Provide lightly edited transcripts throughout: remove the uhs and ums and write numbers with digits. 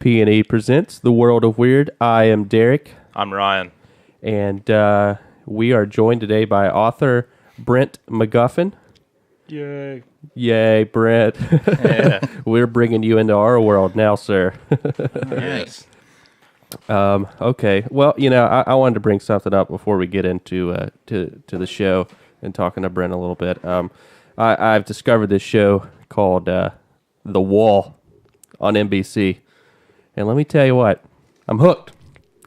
PNE presents The World of Weird. I am Derek. I'm Ryan. And we are joined today by author Brent McGuffin. Yay. Yay, Brent. Yeah. We're bringing you into our world now, sir. Yes. Okay. Well, I wanted to bring something up before we get into to the show and talking to Brent a little bit. I've discovered this show called The Wall on NBC. And let me tell you what, I'm hooked.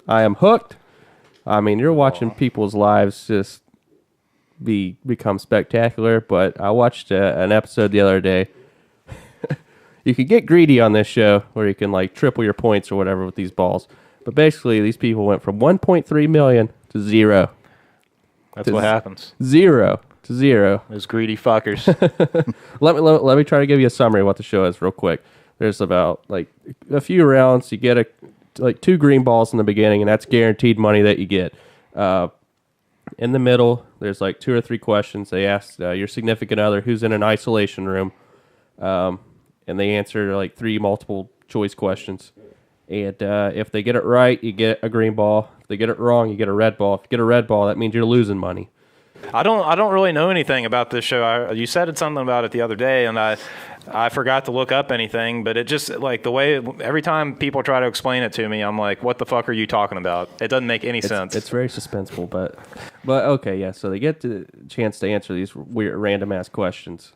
I am hooked. I mean, you're watching people's lives just become spectacular, but I watched an episode the other day. You can get greedy on this show where you can like triple your points or whatever with these balls. But basically, these people went from 1.3 million to zero. That's what happens. Zero to zero. Those greedy fuckers. Let me try to give you a summary of what the show is real quick. There's about like a few rounds. You get like 2 green balls in the beginning, and that's guaranteed money that you get. In the middle, there's like 2 or 3 questions. They ask your significant other who's in an isolation room, and they answer like 3 multiple choice questions. And if they get it right, you get a green ball. If they get it wrong, you get a red ball. If you get a red ball, that means you're losing money. I don't really know anything about this show. You said something about it the other day, and I forgot to look up anything, but it just, like, the way, every time people try to explain it to me, I'm like, what the fuck are you talking about? It doesn't make any sense. It's very suspenseful, but okay, yeah, so they get the chance to answer these weird, random-ass questions.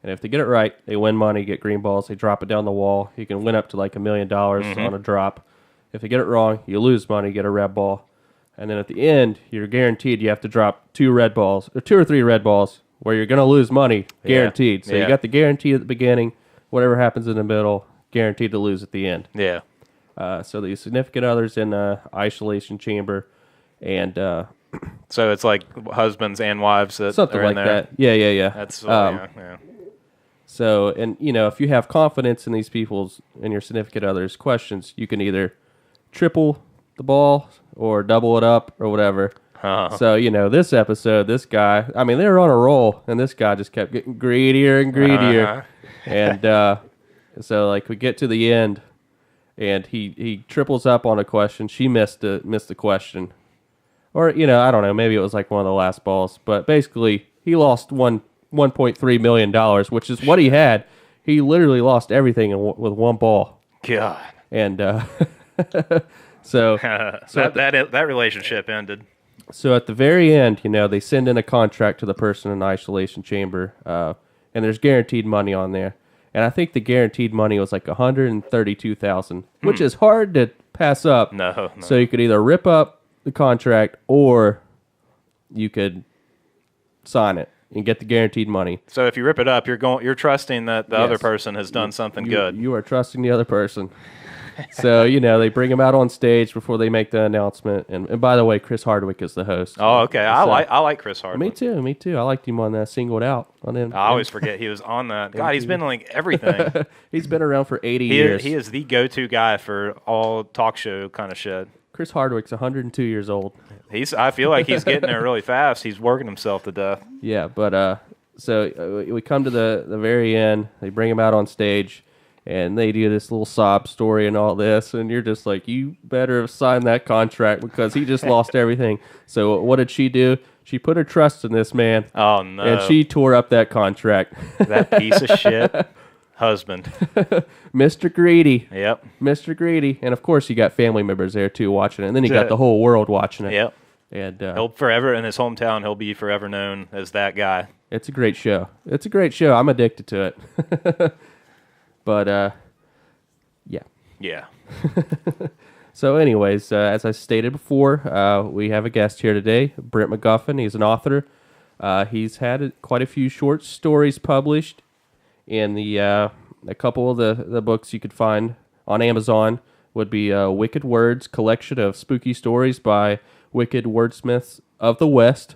And if they get it right, they win money, get green balls, they drop it down the wall. You can win up to like $1 million on a drop. If they get it wrong, you lose money, get a red ball. And then at the end, you're guaranteed you have to drop 2 red balls, or 2 or 3 red balls, where you're going to lose money, guaranteed. So you got the guarantee at the beginning, whatever happens in the middle, guaranteed to lose at the end. Yeah. So the significant others in isolation chamber, and so it's like husbands and wives that something are like in there. that. Yeah. That's yeah. So, and if you have confidence in these people's and your significant other's questions, you can either triple the ball or double it up or whatever. So, this episode, this guy, I mean, they were on a roll, and this guy just kept getting greedier and greedier. And so, like, we get to the end, and he triples up on a question. She missed the question. Or, I don't know, maybe it was like one of the last balls. But basically, he lost $1.3 million, which is what he had. He literally lost everything with one ball. God. And so that relationship ended. So at the very end, they send in a contract to the person in the isolation chamber, and there's guaranteed money on there. And I think the guaranteed money was like $132,000, which is hard to pass up. No. So you could either rip up the contract or you could sign it and get the guaranteed money. So if you rip it up, you're trusting that the other person has done something good. You are trusting the other person. So, they bring him out on stage before they make the announcement. And by the way, Chris Hardwick is the host. Oh, okay. I like Chris Hardwick. Me too. I liked him on Singled Out. I always forget he was on that. God, he's been in like everything. He's been around for 80 years. He is the go-to guy for all talk show kind of shit. Chris Hardwick's 102 years old. I feel like he's getting there really fast. He's working himself to death. Yeah, but so we come to the very end. They bring him out on stage. And they do this little sob story and all this, and you're just like, you better have signed that contract because he just lost everything. So what did she do? She put her trust in this man. Oh, no. And she tore up that contract. That piece of shit husband. Mr. Greedy. Yep. Mr. Greedy. And, of course, you got family members there, too, watching it. And then you got the whole world watching it. Yep. And he'll forever, in his hometown, he'll be forever known as that guy. It's a great show. I'm addicted to it. But, yeah. Yeah. So anyways, as I stated before, we have a guest here today, Brent McGuffin. He's an author. He's had quite a few short stories published in a couple of the books you could find on Amazon would be Wicked Words, collection of spooky stories by Wicked Wordsmiths of the West.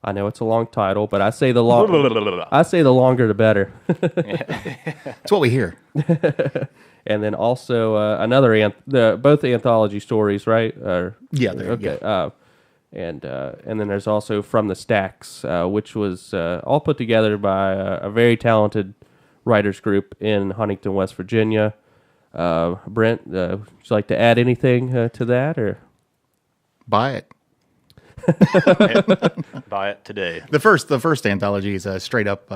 I know it's a long title, but I say the longer the better. That's what we hear. And then also both anthology stories, right? Yeah. Okay. Yeah. And then there's also From the Stacks, which was all put together by a very talented writers group in Huntington, West Virginia. Brent, would you like to add anything to that, or? Buy it. Buy it today. The first anthology is straight up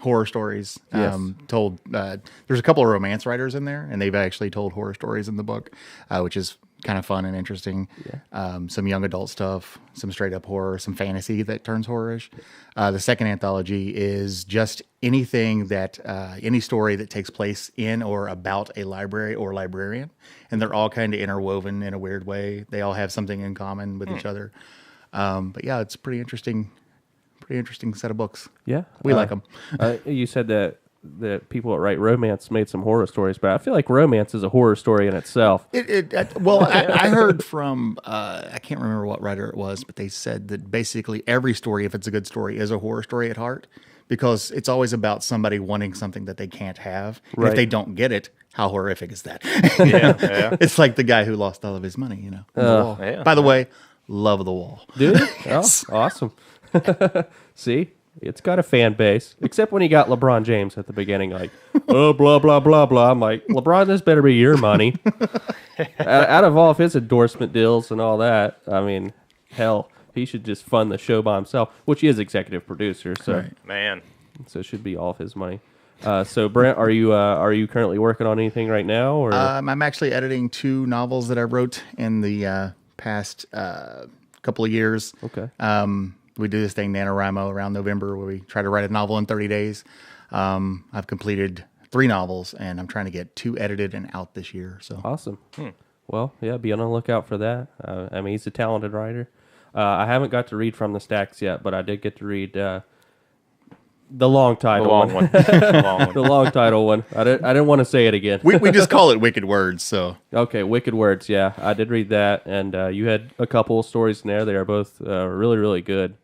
horror stories. Yes. Told. There's a couple of romance writers in there, and they've actually told horror stories in the book, which is kind of fun and interesting. Yeah. Some young adult stuff, some straight up horror, some fantasy that turns horrorish. The second anthology is just anything that any story that takes place in or about a library or librarian, and they're all kind of interwoven in a weird way. They all have something in common with each other. But yeah, it's pretty interesting set of books. Yeah, We like them. You said that people that write romance made some horror stories, but I feel like romance is a horror story in itself. I heard from, I can't remember what writer it was, but they said that basically every story, if it's a good story, is a horror story at heart, because it's always about somebody wanting something that they can't have. And Right. if they don't get it, how horrific is that? Yeah. It's like the guy who lost all of his money, on the wall. Yeah. By the way, love The Wall. Dude, oh, awesome. See, it's got a fan base, except when you got LeBron James at the beginning, like, oh, blah, blah, blah, blah. I'm like, LeBron, this better be your money. Out of all of his endorsement deals and all that, I mean, hell, he should just fund the show by himself, which he is executive producer, so Right. Man. so it should be all of his money. So Brent, are you currently working on anything right now, or I'm actually editing 2 novels that I wrote in the past couple of years. okay? We do this thing NaNoWriMo around November where we try to write a novel in 30 days. I've completed 3 novels, and I'm trying to get 2 edited and out this year. So Awesome. Well, yeah, be on the lookout for that. I mean, he's a talented writer. I haven't got to read From the Stacks yet, but I did get to read the long title The long one. The long one. the long title one. I didn't want to say it again. we just call it Wicked Words. So Okay, Wicked Words. Yeah, I did read that, and you had a couple of stories in there. They are both really, really good,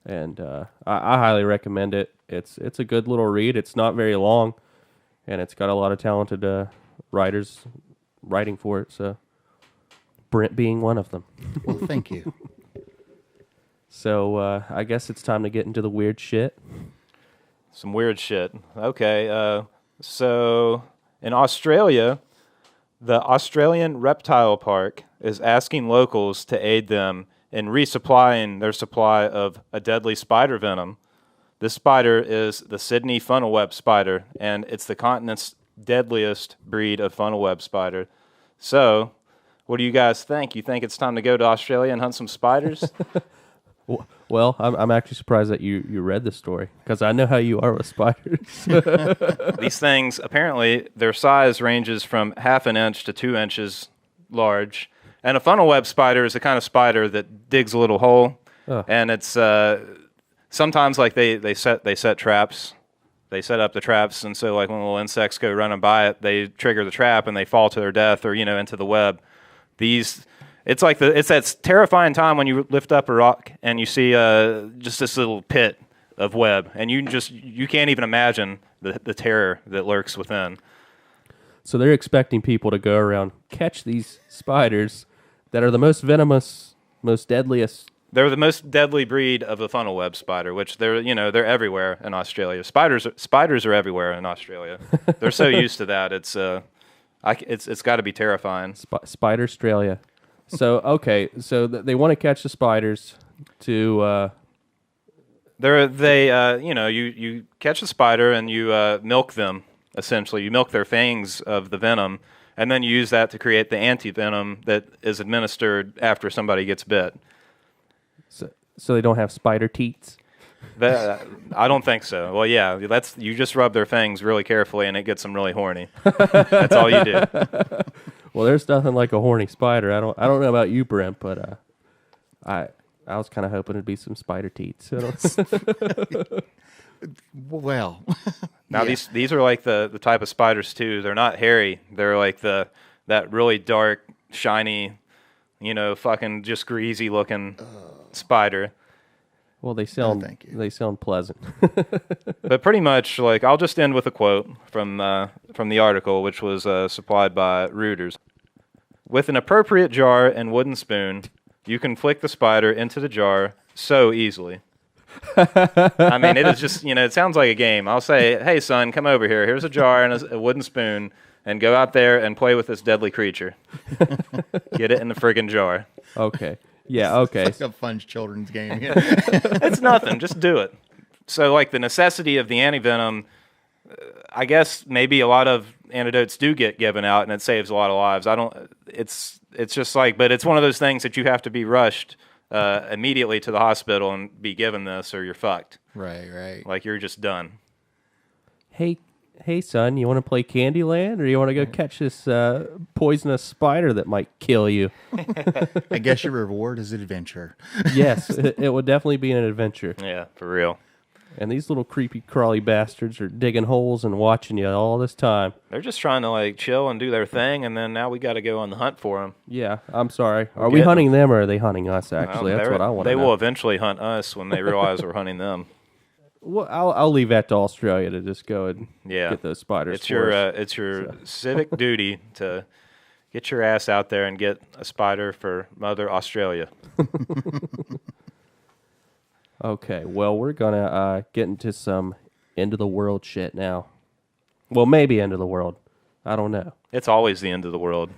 and I highly recommend it. It's a good little read. It's not very long, and it's got a lot of talented writers writing for it. So, Brent being one of them. well, thank you. So I guess it's time to get into the weird shit. Some weird shit. Okay, so in Australia, the Australian Reptile Park is asking locals to aid them in resupplying their supply of a deadly spider venom. This spider is the Sydney funnel web spider, and it's the continent's deadliest breed of funnel web spider. So, what do you guys think? You think it's time to go to Australia and hunt some spiders? Well, I'm actually surprised that you read this story, because I know how you are with spiders. These things, apparently, their size ranges from 1/2 inch to 2 inches large. And a funnel web spider is the kind of spider that digs a little hole. Oh. And it's sometimes like they set traps. They set up the traps, and so like when little insects go running by it, they trigger the trap and they fall to their death or into the web. It's that terrifying time when you lift up a rock and you see just this little pit of web, and you can't even imagine the terror that lurks within. So they're expecting people to go around, catch these spiders that are the most venomous, most deadliest. They're the most deadly breed of the funnel web spider, which they're everywhere in Australia. Spiders are everywhere in Australia. They're so used to that. It's got to be terrifying. Spider Australia. So okay, so they want to catch the spiders to. You catch the spider and you milk them. Essentially, you milk their fangs of the venom, and then you use that to create the anti-venom that is administered after somebody gets bit. So they don't have spider teats. I don't think so. Well, yeah, you just rub their fangs really carefully, and it gets them really horny. That's all you do. Well, there's nothing like a horny spider. I don't know about you, Brent, but I was kind of hoping it'd be some spider teats. Well, Now yeah. these are like the type of spiders too. They're not hairy. They're like that really dark, shiny, fucking just greasy looking spider. Well, they sound thank you. they sound pleasant. But pretty much, like, I'll just end with a quote from the article, which was supplied by Reuters. With an appropriate jar and wooden spoon, you can flick the spider into the jar so easily. I mean, it is just, it sounds like a game. I'll say, hey, son, come over here. Here's a jar and a wooden spoon. and go out there and play with this deadly creature. Get it in the friggin' jar. Okay. Yeah. Okay. It's like a fun children's game. It's nothing. Just do it. So, like, the necessity of the antivenom, I guess maybe a lot of antidotes do get given out, and it saves a lot of lives. It's just like, but it's one of those things that you have to be rushed immediately to the hospital and be given this, or you're fucked. Right. Like, you're just done. Hey, son, you want to play Candyland, or you want to go catch this poisonous spider that might kill you? I guess your reward is adventure. Yes, it would definitely be an adventure. Yeah, for real. And these little creepy crawly bastards are digging holes and watching you all this time. They're just trying to, like, chill and do their thing, and then now we got to go on the hunt for them. Yeah, I'm sorry. Are we hunting them, or are they hunting us, actually? Well, That's what I want to know. They will eventually hunt us when they realize we're hunting them. Well, I'll leave that to Australia to just go and Yeah. get those spiders. It's your civic duty to get your ass out there and get a spider for Mother Australia. Okay, well, we're going to get into some end of the world shit now. Well, maybe end of the world. I don't know. It's always the end of the world.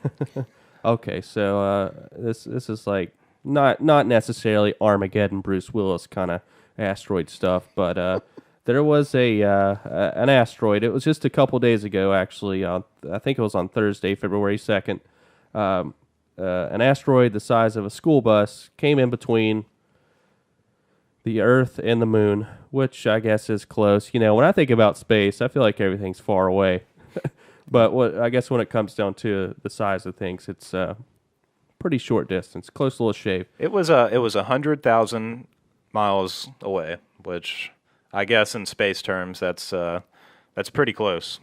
Okay, so this is like not necessarily Armageddon, Bruce Willis kind of asteroid stuff, but there was an asteroid. It was just a couple days ago, actually. I think it was on Thursday, February 2nd. An asteroid the size of a school bus came in between the Earth and the Moon, which I guess is close. You know, when I think about space, I feel like everything's far away. But I guess when it comes down to the size of things, it's pretty short distance, close little shave. It was 100,000 miles away, which I guess in space terms that's pretty close.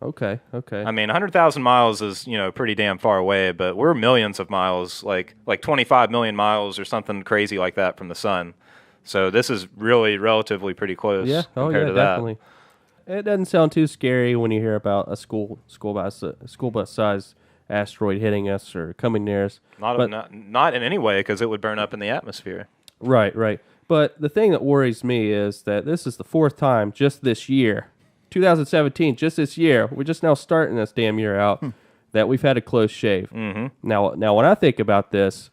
Okay. I mean, 100,000 miles is, pretty damn far away, but we're millions of miles, like 25 million miles or something crazy like that from the sun. So this is really relatively pretty close compared to that. Definitely. It doesn't sound too scary when you hear about a school bus size asteroid hitting us or coming near us. Not in any way, because it would burn up in the atmosphere. Right. But the thing that worries me is that this is the fourth time just this year, 2017, just this year, we're just now starting this damn year out, that we've had a close shave. Mm-hmm. Now, when I think about this,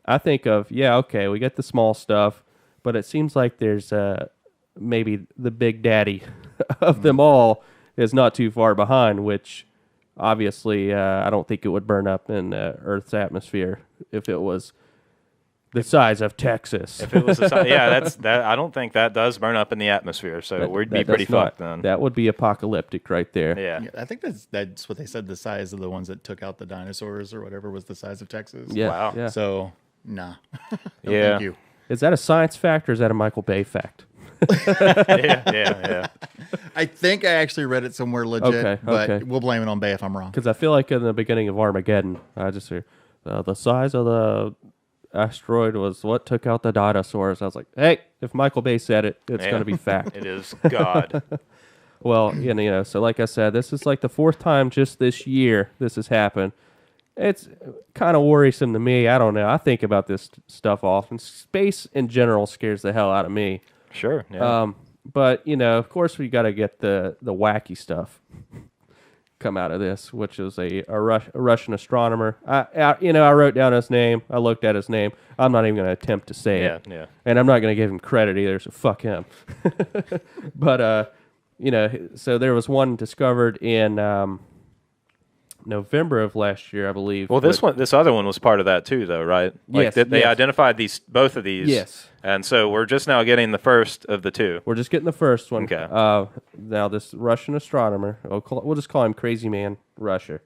I think of, okay, we get the small stuff, but it seems like there's maybe the big daddy of them all is not too far behind, which obviously I don't think it would burn up in Earth's atmosphere if it was the size of Texas. If it was the size, I don't think that does burn up in the atmosphere, so we'd be pretty fucked then. That would be apocalyptic right there. Yeah. I think that's what they said. The size of the ones that took out the dinosaurs or whatever was the size of Texas. Yeah. Wow. Yeah. So, nah. No, Yeah. Thank you. Is that a science fact or is that a Michael Bay fact? Yeah. I think I actually read it somewhere legit, but okay. we'll blame it on Bay if I'm wrong. Because I feel like in the beginning of Armageddon, I just hear the size of the asteroid was what took out the dinosaurs. I was like, hey, if Michael Bay said it, it's going to be fact. It is God. Well, so like I said, this is like the fourth time just this year this has happened. It's kind of worrisome to me. I don't know. I think about this stuff often. Space in general scares the hell out of me. Sure. Yeah. But, of course we got to get the wacky stuff come out of this, which is a Russian astronomer. I wrote down his name. I looked at his name. I'm not even going to attempt to say it. Yeah. And I'm not going to give him credit either, so fuck him. But, so there was one discovered in November of last year, I believe. Well, this other one was part of that too, though, right? Like Yes, they identified both of these. Yes. And so we're just now getting the first of the two. We're just getting the first one. Okay. Now, this Russian astronomer, we'll just call him Crazy Man Russia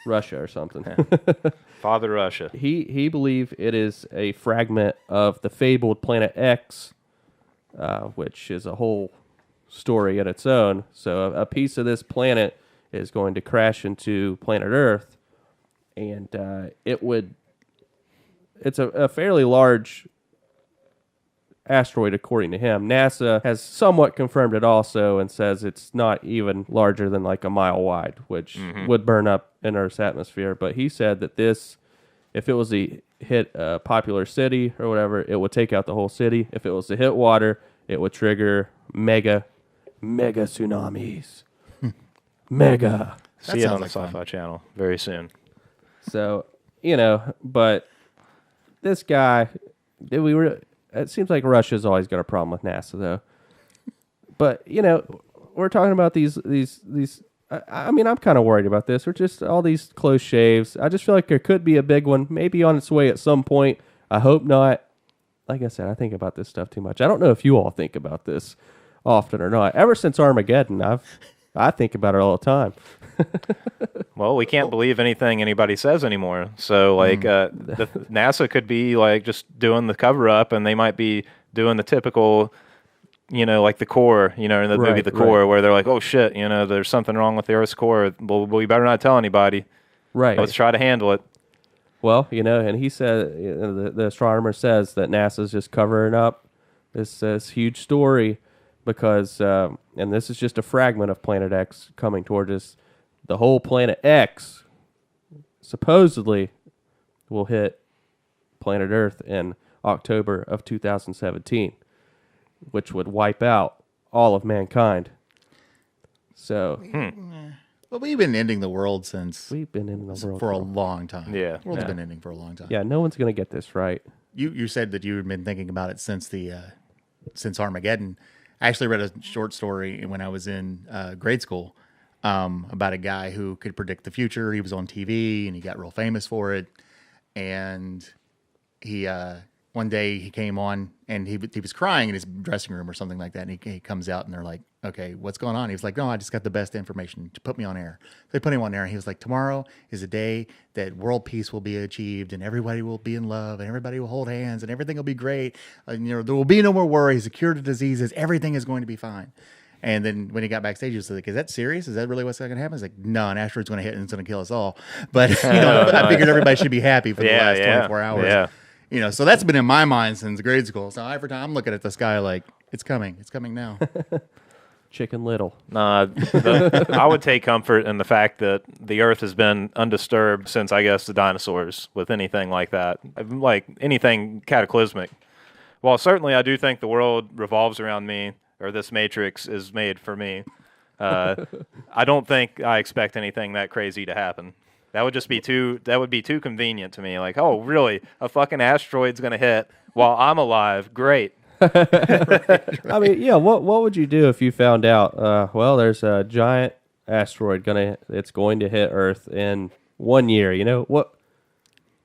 or something. Father Russia. He believed it is a fragment of the fabled Planet X, which is a whole story in its own. So a piece of this planet is going to crash into planet Earth, and it's a fairly large asteroid according to him. NASA has somewhat confirmed it also and says it's not even larger than like a mile wide, which would burn up in Earth's atmosphere. But he said that if it was to hit a popular city or whatever, it would take out the whole city. If it was to hit water, it would trigger mega tsunamis. Mega. See it sounds on the like fun. Sci-Fi Channel very soon. So, but this guy, it seems like Russia's always got a problem with NASA, though. But, we're talking about these. I mean, I'm kind of worried about this. We're just all these close shaves. I just feel like there could be a big one, maybe on its way at some point. I hope not. Like I said, I think about this stuff too much. I don't know if you all think about this often or not. Ever since Armageddon, I think about it all the time. Well, we can't believe anything anybody says anymore. So, like, NASA could be like just doing the cover up, and they might be doing the typical, like the core, in the movie The Core, where they're like, "Oh shit, there's something wrong with the Earth's core. Well, we better not tell anybody. Right. Let's try to handle it." Well, and he said, the astronomer says that NASA's just covering up this huge story because, and this is just a fragment of Planet X coming towards us. The whole Planet X supposedly will hit planet Earth in October of 2017, which would wipe out all of mankind. So... Well, we've been ending the world We've been in the world for a long time. Yeah. The world's been ending for a long time. Yeah, no one's going to get this right. You said that you had been thinking about it since since Armageddon. I actually read a short story when I was in grade school about a guy who could predict the future. He was on TV and he got real famous for it. And he one day he came on and he was crying in his dressing room or something like that. And he comes out and they're like, "Okay, what's going on?" He was like, "No, I just got the best information to put me on air." So they put him on air and he was like, "Tomorrow is a day that world peace will be achieved and everybody will be in love and everybody will hold hands and everything will be great. And, there will be no more worries, a cure to diseases. Everything is going to be fine." And then when he got backstage, he was like, "Is that serious? Is that really what's going to happen?" He's like, "No, an asteroid's going to hit and it's going to kill us all." But I figured everybody should be happy for the last 24 hours. Yeah. So that's been in my mind since grade school. So every time I'm looking at the sky like, it's coming now. Chicken Little. Nah, I would take comfort in the fact that the Earth has been undisturbed since, I guess, the dinosaurs with anything like that, like anything cataclysmic. While certainly I do think the world revolves around me, or this matrix is made for me, I don't think I expect anything that crazy to happen. That would just be too convenient to me. Like, oh, really? A fucking asteroid's going to hit while I'm alive. Great. I mean, yeah. What would you do if you found out? Well, there's a giant asteroid it's going to hit Earth in 1 year. What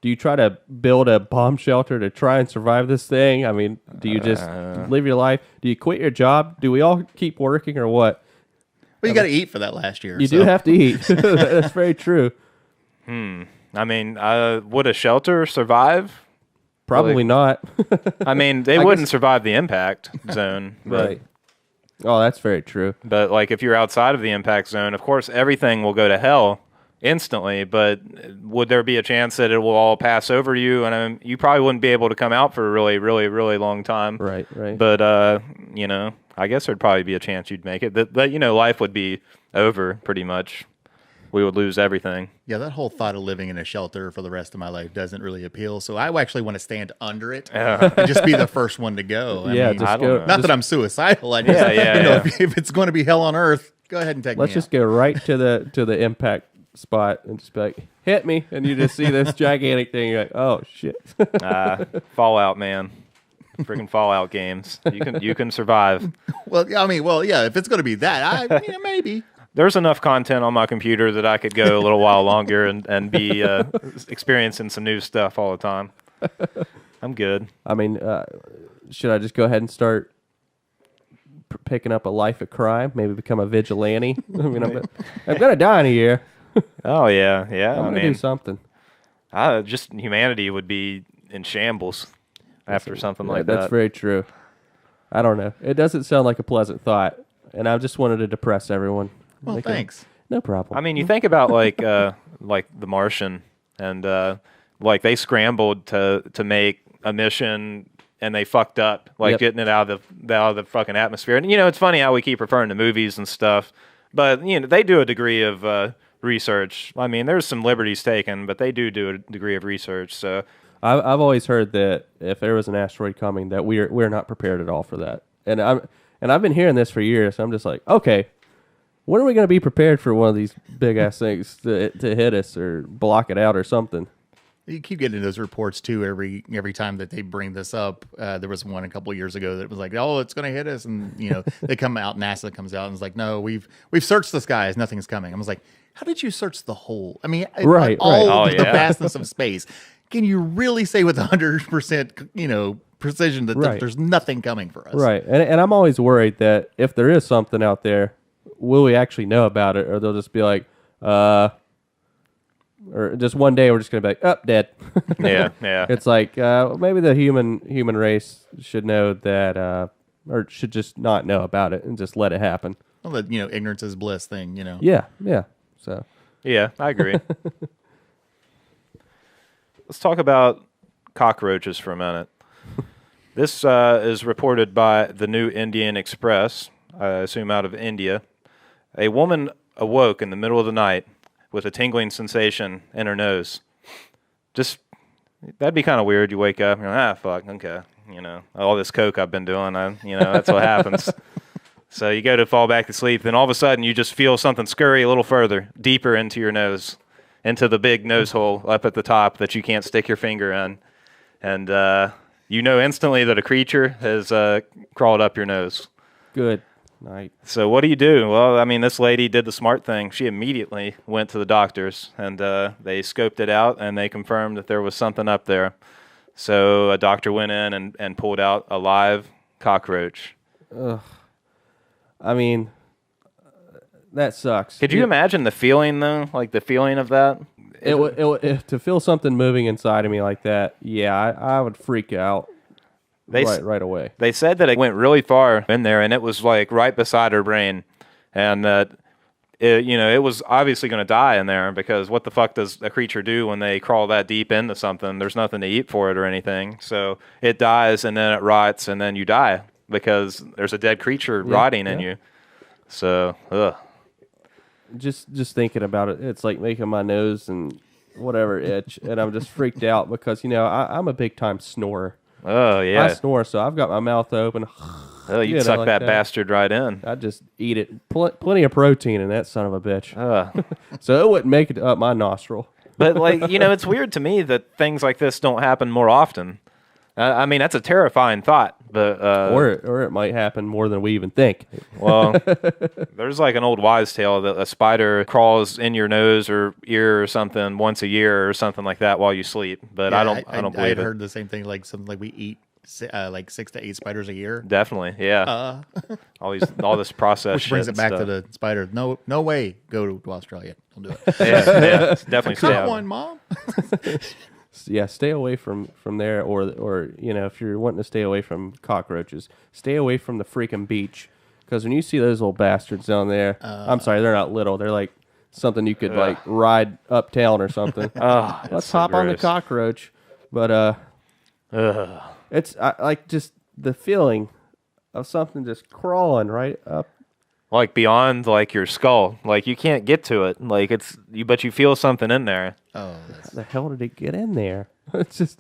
do you try to build a bomb shelter to try and survive this thing? I mean, do you just live your life? Do you quit your job? Do we all keep working or what? Well, you got to eat for that last year. You do have to eat. That's very true. I mean, would a shelter survive? Probably not. I mean, they wouldn't survive the impact zone. But, Right. Oh, that's very true. But, like, if you're outside of the impact zone, of course, everything will go to hell instantly. But would there be a chance that it will all pass over you? And you probably wouldn't be able to come out for a really, really, really long time. Right. But, I guess there'd probably be a chance you'd make it. But life would be over pretty much. We would lose everything. Yeah, that whole thought of living in a shelter for the rest of my life doesn't really appeal. So I actually want to stand under it and just be the first one to go. I mean, just go. Not that I'm suicidal. I just, if it's going to be hell on earth, go ahead and take me. Let's just go right to the impact spot and just be like, hit me, and you just see this gigantic thing. You're like, oh shit. Fallout, man. Freaking Fallout games. You can survive. Well, yeah. If it's going to be that, maybe. There's enough content on my computer that I could go a little while longer and be experiencing some new stuff all the time. I'm good. I mean, should I just go ahead and start picking up a life of crime? Maybe become a vigilante? I mean, I'm going to die in a year. Oh, yeah. I'm going to do something. Just humanity would be in shambles after something like that. That's very true. I don't know. It doesn't sound like a pleasant thought, and I just wanted to depress everyone. Well, thanks. No problem. I mean, you think about like The Martian, and like they scrambled to make a mission, and they fucked up, getting it out of the fucking atmosphere. And it's funny how we keep referring to movies and stuff, but they do a degree of research. I mean, there's some liberties taken, but they do a degree of research. So I've always heard that if there was an asteroid coming, that we're not prepared at all for that. And I've been hearing this for years. So I'm just like, okay. when are we going to be prepared for one of these big ass things to hit us or block it out or something? You keep getting those reports too every time that they bring this up. There was one a couple of years ago that was like, "Oh, it's going to hit us," and they come out. NASA comes out and is like, "No, we've searched the skies, nothing's coming." I was like, "How did you search the whole? I mean, Right. the vastness of space. Can you really say with 100%, precision that Right. there's nothing coming for us?" Right. And I'm always worried that if there is something out there, will we actually know about it, or they'll just be like, or just one day we're just going to be like, dead. Yeah, yeah. It's like maybe the human race should know that, or should just not know about it and just let it happen. Well, the ignorance is bliss thing. Yeah, yeah. So Yeah, I agree. Let's talk about cockroaches for a minute. This is reported by the New Indian Express, I assume out of India. A woman awoke in the middle of the night with a tingling sensation in her nose. That'd be kind of weird. You wake up and you're like, fuck, okay. All this coke I've been doing, that's what happens. So you go to fall back to sleep, then all of a sudden you just feel something scurry a little further, deeper into your nose, into the big nose hole up at the top that you can't stick your finger in. And instantly that a creature has crawled up your nose. good night. So what do you do? Well, I mean, this lady did the smart thing. She immediately went to the doctors, and they scoped it out, and they confirmed that there was something up there. So a doctor went in and pulled out a live cockroach. I mean, that sucks. Could you imagine the feeling, though? Like the feeling of that? To feel something moving inside of me like that, yeah, I would freak out right away. They said that it went really far in there, and it was like right beside her brain, and that it was obviously going to die in there, because what the fuck does a creature do when they crawl that deep into something? There's nothing to eat for it or anything, so it dies and then it rots and then you die because there's a dead creature rotting in you. So, ugh. Just thinking about it, it's like making my nose and whatever itch, and I'm just freaked out because I'm a big time snorer. Oh yeah, I snore, so I've got my mouth open. Oh, you'd suck like that bastard right in. I just eat it. Plenty of protein in that son of a bitch. So it wouldn't make it up my nostril. But it's weird to me that things like this don't happen more often. I mean, that's a terrifying thought, but or it might happen more than we even think. Well, there's like an old wives' tale that a spider crawls in your nose or ear or something once a year or something like that while you sleep. But I don't believe it. I had heard the same thing, like something like we eat like 6 to 8 spiders a year. Definitely, yeah. All this processed which brings shit it back and to the spider. No way. Go to Australia. Don't do it. yeah, definitely. Caught one, Mom. Yeah, stay away from there, or if you're wanting to stay away from cockroaches, stay away from the freaking beach, because when you see those little bastards down there, I'm sorry, they're not little, they're like something you could like ride uptown or something. Let's hop on the cockroach, but it's like just the feeling of something just crawling right up. Like beyond like your skull, like you can't get to it, like but you feel something in there. Oh, how the hell did it get in there? It's just,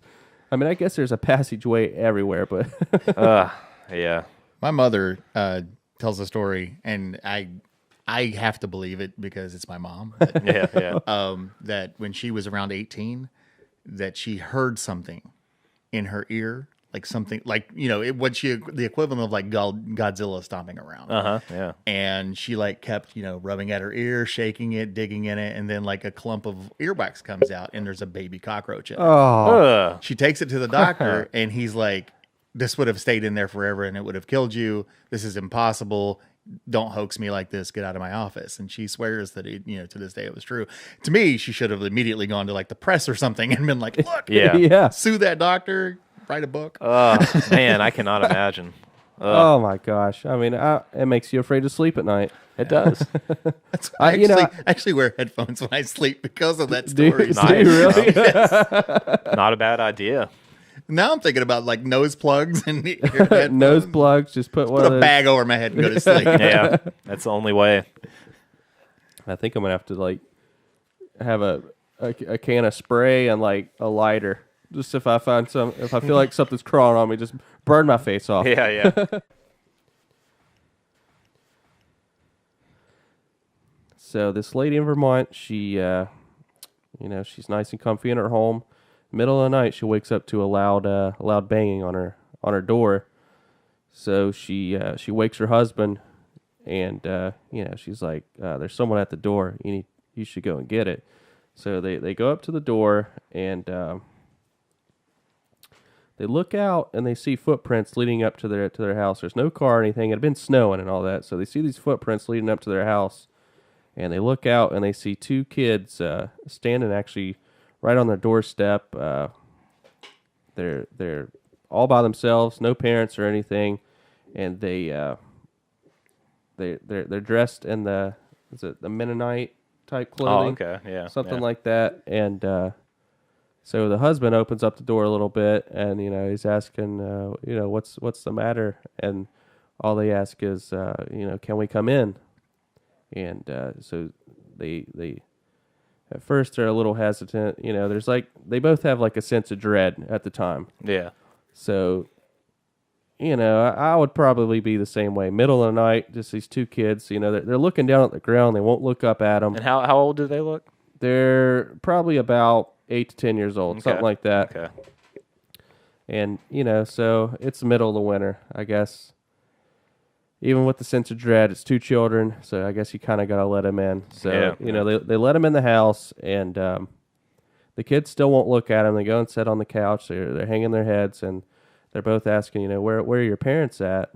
I mean, I guess there's a passageway everywhere, but yeah. My mother tells a story, and I have to believe it because it's my mom. That when she was around 18, that she heard something in her ear. Like something like, the equivalent of like Godzilla stomping around. Yeah. And she like kept, rubbing at her ear, shaking it, digging in it. And then like a clump of earwax comes out and there's a baby cockroach in it. She takes it to the doctor and he's like, this would have stayed in there forever and it would have killed you. This is impossible. Don't hoax me like this. Get out of my office. And she swears that to this day it was true. To me, she should have immediately gone to like the press or something and been like, look, sue that doctor. Write a book. Man, I cannot imagine. Oh my gosh! I mean, it makes you afraid to sleep at night. It does. I actually wear headphones when I sleep because of that story. Do you really? Not a bad idea. Now I'm thinking about like nose plugs and ear nose plugs. Just put a bag over my head and go to sleep. Yeah, that's the only way. I think I'm gonna have to like have a can of spray and like a lighter. Just if I feel like something's crawling on me, just burn my face off. Yeah. So this lady in Vermont, she, she's nice and comfy in her home. Middle of the night, she wakes up to a loud banging on her door. So she wakes her husband, and she's like, "There's someone at the door. You should go and get it." So they go up to the door, and they look out, and they see footprints leading up to their house. There's no car or anything. It had been snowing and all that, so they see these footprints leading up to their house, and they look out, and they see two kids standing actually right on their doorstep. They're all by themselves, no parents or anything, and they're dressed in the Mennonite type clothing. Oh, okay, yeah, something like that. And so the husband opens up the door a little bit, and he's asking, what's the matter? And all they ask is, can we come in? And so they at first they're a little hesitant. There's they both have a sense of dread at the time. Yeah. So, I would probably be the same way. Middle of the night, just these two kids, they're looking down at the ground. They won't look up at them. And how old do they look? They're probably about 8 to 10 years old, something like that. Okay. And, so it's the middle of the winter, I guess. Even with the sense of dread, it's two children, so I guess you kind of got to let them in. So, they let them in the house, and the kids still won't look at them. They go and sit on the couch. They're hanging their heads, and they're both asking, where are your parents at?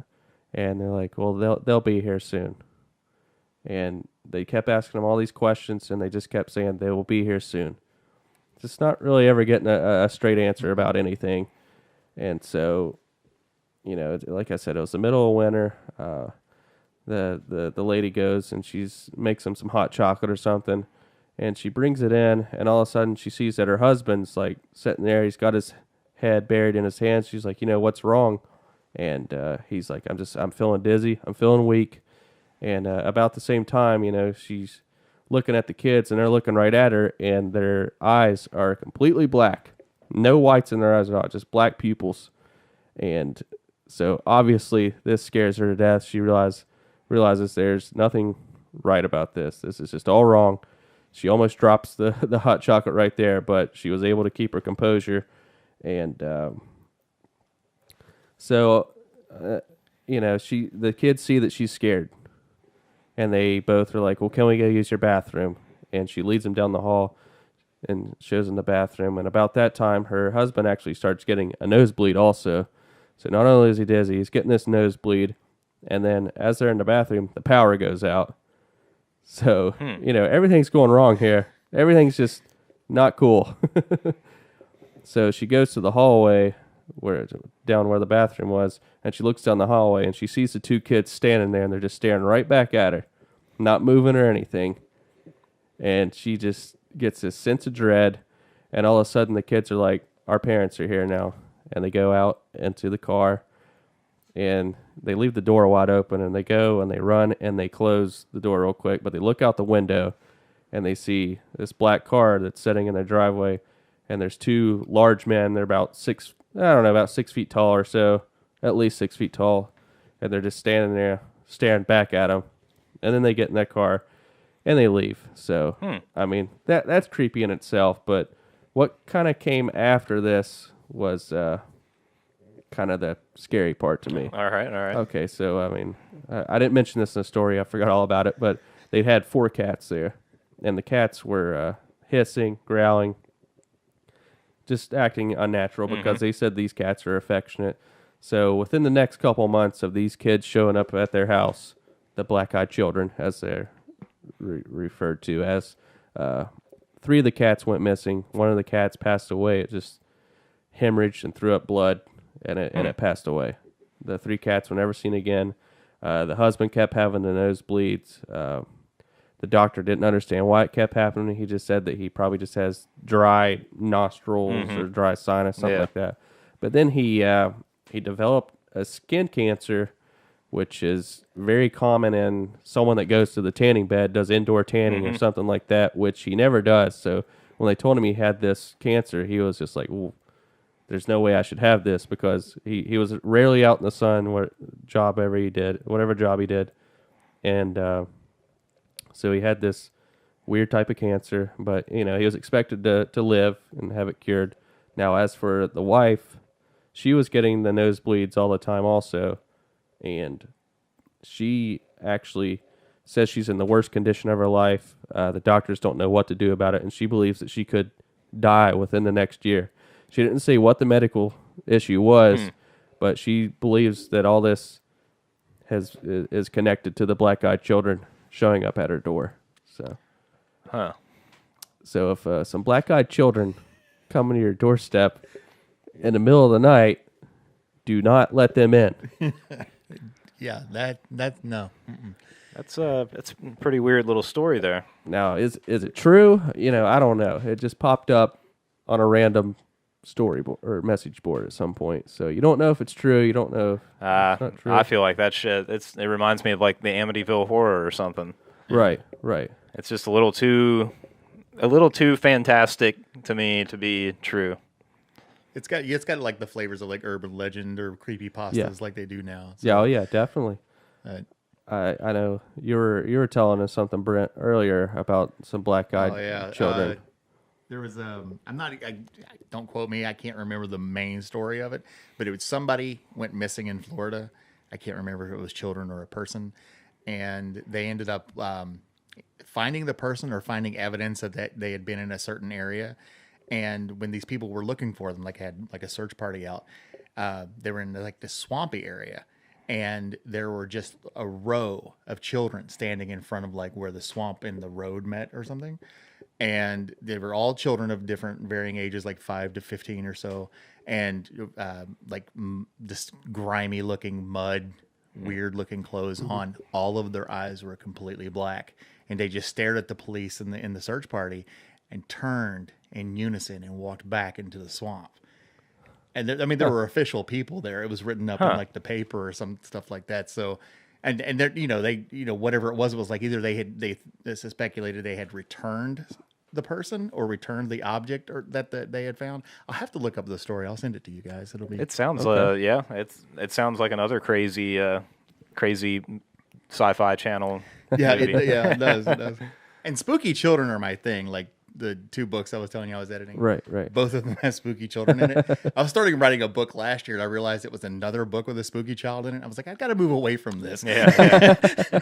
And they're like, well, they'll be here soon. And they kept asking them all these questions, and they just kept saying they will be here soon. Just not really ever getting a straight answer about anything. And so, like I said, it was the middle of winter. The lady goes and makes them some hot chocolate or something, and she brings it in, and all of a sudden she sees that her husband's sitting there. He's got his head buried in his hands. She's like, what's wrong? And he's like, I'm feeling dizzy. I'm feeling weak. And about the same time, she's looking at the kids, and they're looking right at her, and their eyes are completely black. No whites in their eyes at all, just black pupils. And so obviously this scares her to death. She realizes there's nothing right about this. This is just all wrong. She almost drops the hot chocolate right there, but she was able to keep her composure. And the kids see that she's scared, and they both are like, well, can we go use your bathroom? And she leads them down the hall and shows them the bathroom. And about that time, her husband actually starts getting a nosebleed also. So not only is he dizzy, he's getting this nosebleed. And then as they're in the bathroom, the power goes out. So, everything's going wrong here. Everything's just not cool. So she goes to the hallway down where the bathroom was, and she looks down the hallway, and she sees the two kids standing there, and they're just staring right back at her, not moving or anything. And she just gets this sense of dread, and all of a sudden the kids are like, our parents are here now. And they go out into the car, and they leave the door wide open, and they go and they run and they close the door real quick, but they look out the window, and they see this black car that's sitting in their driveway, and there's two large men. They're about 6 feet tall or so, at least 6 feet tall, and they're just standing there staring back at them. And then they get in that car and they leave. So, I mean, that's creepy in itself, but what kind of came after this was kind of the scary part to me. All right. Okay, so, I mean, I didn't mention this in the story. I forgot all about it, but they had 4 cats there, and the cats were hissing, growling, just acting unnatural because they said these cats are affectionate. So within the next couple months of these kids showing up at their house, the black-eyed children, as they're referred to as, 3 of the cats went missing. One of the cats passed away. It just hemorrhaged and threw up blood, and it passed away. The 3 cats were never seen again. The husband kept having the nosebleeds. The doctor didn't understand why it kept happening. He just said that he probably just has dry nostrils or dry sinus, something like that. But then he developed a skin cancer, which is very common in someone that goes to the tanning bed, does indoor tanning or something like that, which he never does. So when they told him he had this cancer, he was just like, well, there's no way I should have this, because he was rarely out in the sun, whatever job he did. And So he had this weird type of cancer, but he was expected to live and have it cured. Now, as for the wife, she was getting the nosebleeds all the time also, and she actually says she's in the worst condition of her life. The doctors don't know what to do about it, and she believes that she could die within the next year. She didn't say what the medical issue was, but she believes that all this is connected to the black-eyed children showing up at her door. So if some black-eyed children come to your doorstep in the middle of the night, do not let them in. Yeah, that no. Mm-mm. That's a pretty weird little story there. Now, is it true? I don't know. It just popped up on a random storyboard or message board at some point. So you don't know if it's true. You don't know if it's not true. I feel like that shit. It reminds me of like the Amityville Horror or something. Right. It's just a little too fantastic to me to be true. It's got like the flavors of like urban legend or creepypastas like they do now. So, yeah, definitely. I know you were telling us something, Brent, earlier about some black-eyed children. There was don't quote me. I can't remember the main story of it, but it was somebody went missing in Florida. I can't remember if it was children or a person, and they ended up finding the person or finding evidence that they had been in a certain area. And when these people were looking for them, like had like a search party out, they were in like this swampy area, and there were just a row of children standing in front of like where the swamp and the road met or something. And they were all children of different varying ages, like 5 to 15 or so, and this grimy looking mud, weird looking clothes on. All of their eyes were completely black, and they just stared at the police in the search party, and turned in unison and walked back into the swamp. And there were official people there. It was written up in like the paper or some stuff like that. So, and they whatever it was like either they speculated they had returned the person or returned the object or that they had found. I'll have to look up the story. I'll send it to you guys. It sounds it sounds like another crazy sci-fi channel. Yeah, it does. And spooky children are my thing. Like the 2 books I was telling you I was editing. Right. Both of them have spooky children in it. I was starting writing a book last year, and I realized it was another book with a spooky child in it. I was like, I've got to move away from this. Yeah.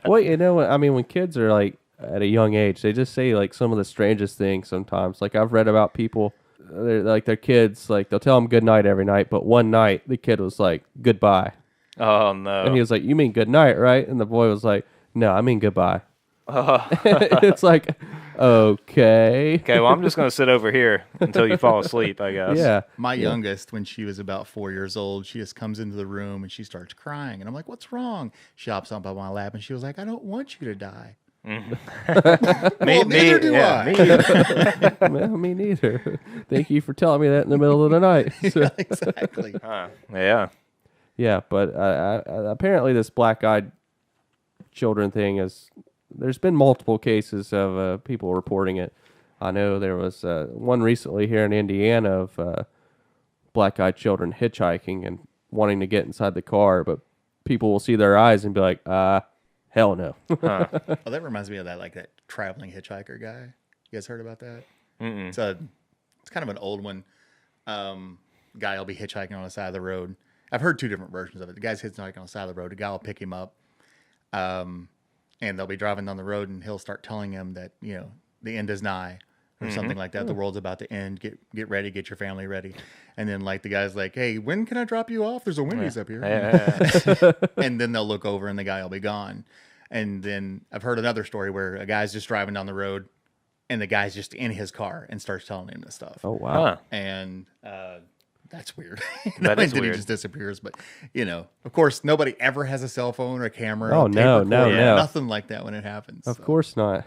Well, when kids are like at a young age, they just say like some of the strangest things sometimes. Like I've read about people, their kids, like they'll tell them good night every night, but one night the kid was like, goodbye. Oh, no. And he was like, you mean good night, right? And the boy was like, no, I mean goodbye. It's like, okay. Okay, well, I'm just going to sit over here until you fall asleep, I guess. Yeah. My youngest, when she was about 4 years old, she just comes into the room and she starts crying. And I'm like, what's wrong? She hops up on my lap and she was like, I don't want you to die. Neither do I. Well, me neither. Thank you for telling me that in the middle of the night. So. Exactly. Yeah. Yeah, but apparently this black-eyed children thing there's been multiple cases of people reporting it. I know there was one recently here in Indiana of black-eyed children hitchhiking and wanting to get inside the car, but people will see their eyes and be like, hell no. Oh, that reminds me of that traveling hitchhiker guy. You guys heard about that? Mm-mm. It's kind of an old one. Guy will be hitchhiking on the side of the road. I've heard 2 different versions of it. The guy's hitchhiking on the side of the road. The guy will pick him up. And they'll be driving down the road, and he'll start telling him that, the end is nigh or something like that. The world's about to end. Get ready. Get your family ready. And then the guy's like, hey, when can I drop you off? There's a Wendy's up here. And then they'll look over and the guy will be gone. And then I've heard another story where a guy's just driving down the road and the guy's just in his car and starts telling him this stuff. Oh, wow. And, that's weird. That is weird. weird. He just disappears. But, of course, nobody ever has a cell phone or a camera. Oh, no. Nothing like that when it happens. Of course not.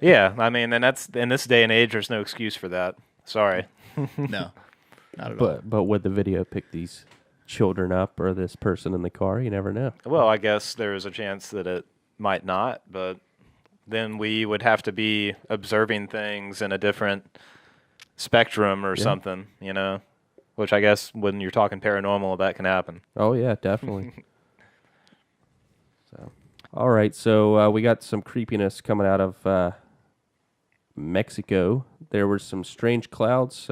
Yeah, and that's in this day and age, there's no excuse for that. Sorry. No, not at all. But would the video pick these children up or this person in the car? You never know. Well, I guess there's a chance that it might not, but then we would have to be observing things in a different spectrum or something, Which I guess when you're talking paranormal, that can happen. Oh, yeah, definitely. So, All right, so we got some creepiness coming out of Mexico. There were some strange clouds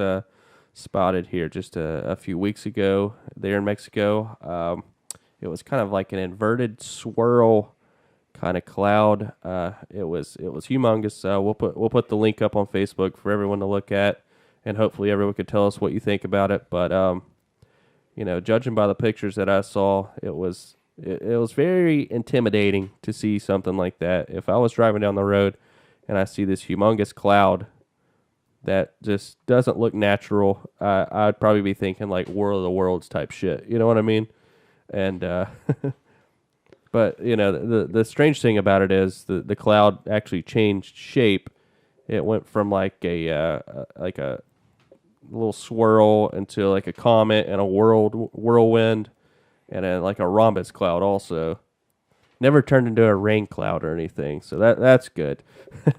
spotted here just a few weeks ago there in Mexico. It was kind of like an inverted swirl kind of cloud. It was humongous. We'll put the link up on Facebook for everyone to look at, and hopefully everyone could tell us what you think about it. But judging by the pictures that I saw, it was very intimidating to see something like that. If I was driving down the road and I see this humongous cloud that just doesn't look natural, I'd probably be thinking like War of the Worlds type shit. You know what I mean? And but the strange thing about it is the cloud actually changed shape. It went from like a little swirl into like a comet and a whirlwind, and then like a rhombus cloud also. Never turned into a rain cloud or anything, so that's good.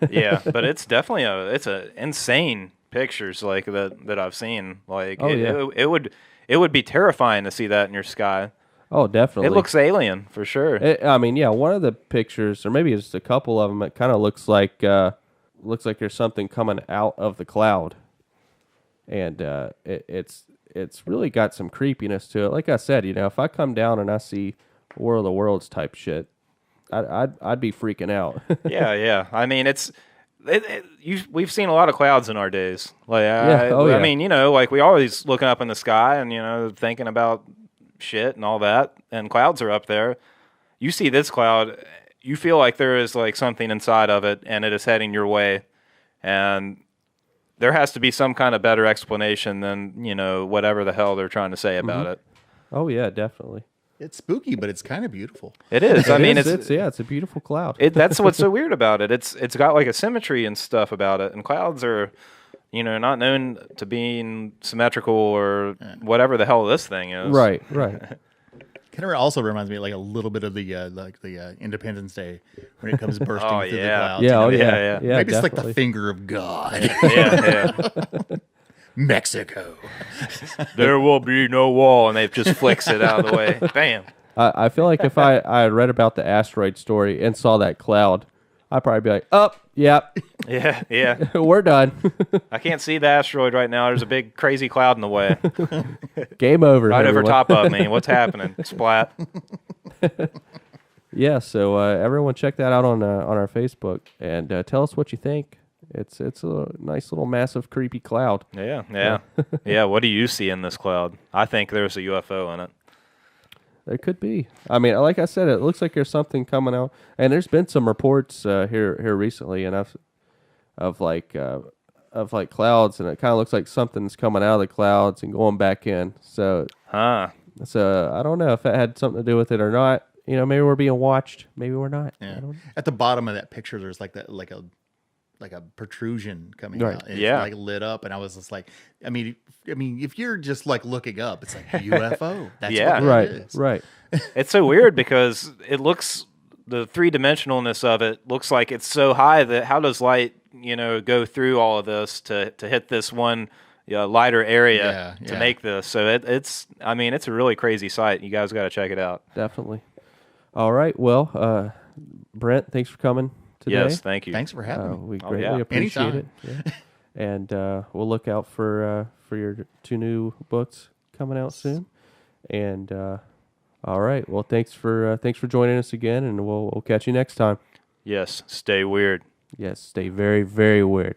Yeah, but it's definitely it's a insane pictures like that I've seen. Like it would be terrifying to see that in your sky. Oh, definitely. It looks alien for sure. One of the pictures, or maybe just a couple of them, it kind of looks like there's something coming out of the cloud, and it's really got some creepiness to it. Like I said, if I come down and I see War of the Worlds type shit, I'd be freaking out. Yeah. I mean, we've seen a lot of clouds in our days. Like, yeah. I mean, like we always looking up in the sky and thinking about shit and all that, and clouds are up there. You see this cloud, you feel like there is like something inside of it, and it is heading your way, and there has to be some kind of better explanation than whatever the hell they're trying to say about it. Oh yeah, definitely. It's spooky, but it's kind of beautiful. It is. I mean, it's a beautiful cloud. That's what's so weird about it. It's got like a symmetry and stuff about it, and clouds are, not known to being symmetrical or whatever the hell this thing is. Right. Kind of also reminds me like a little bit of the Independence Day when it comes bursting through the clouds. Yeah. Maybe it's like the finger of God. Yeah. Mexico. There will be no wall, and they just flicks it out of the way. Bam. I feel like if I read about the asteroid story and saw that cloud, I'd probably be like, "Oh, yep, yeah, we're done." I can't see the asteroid right now. There's a big crazy cloud in the way. Game over. Right everyone. over top of me. What's happening? Splat. Yeah. So everyone, check that out on our Facebook and tell us what you think. It's a nice little massive creepy cloud. Yeah. What do you see in this cloud? I think there's a UFO in it. There could be. I mean, like I said, it looks like there's something coming out, and there's been some reports here recently, and of clouds, and it kind of looks like something's coming out of the clouds and going back in. So I don't know if it had something to do with it or not. Maybe we're being watched. Maybe we're not. Yeah. I don't know. At the bottom of that picture, there's like a protrusion coming out. And it's like lit up, and I was just like, I mean, if you're just like looking up, it's like UFO. That's what it is. Right. It's so weird because it looks, the three-dimensionalness of it looks like it's so high that how does light, go through all of this to hit this one lighter area to make this? So it's a really crazy sight. You guys got to check it out. Definitely. All right. Well, Brent, thanks for coming today. Yes, thank you. Thanks for having me. We greatly appreciate it. Yeah. And we'll look out for your 2 new books coming out soon. And all right, well, thanks for joining us again, and we'll catch you next time. Yes, stay weird. Yes, stay very, very weird.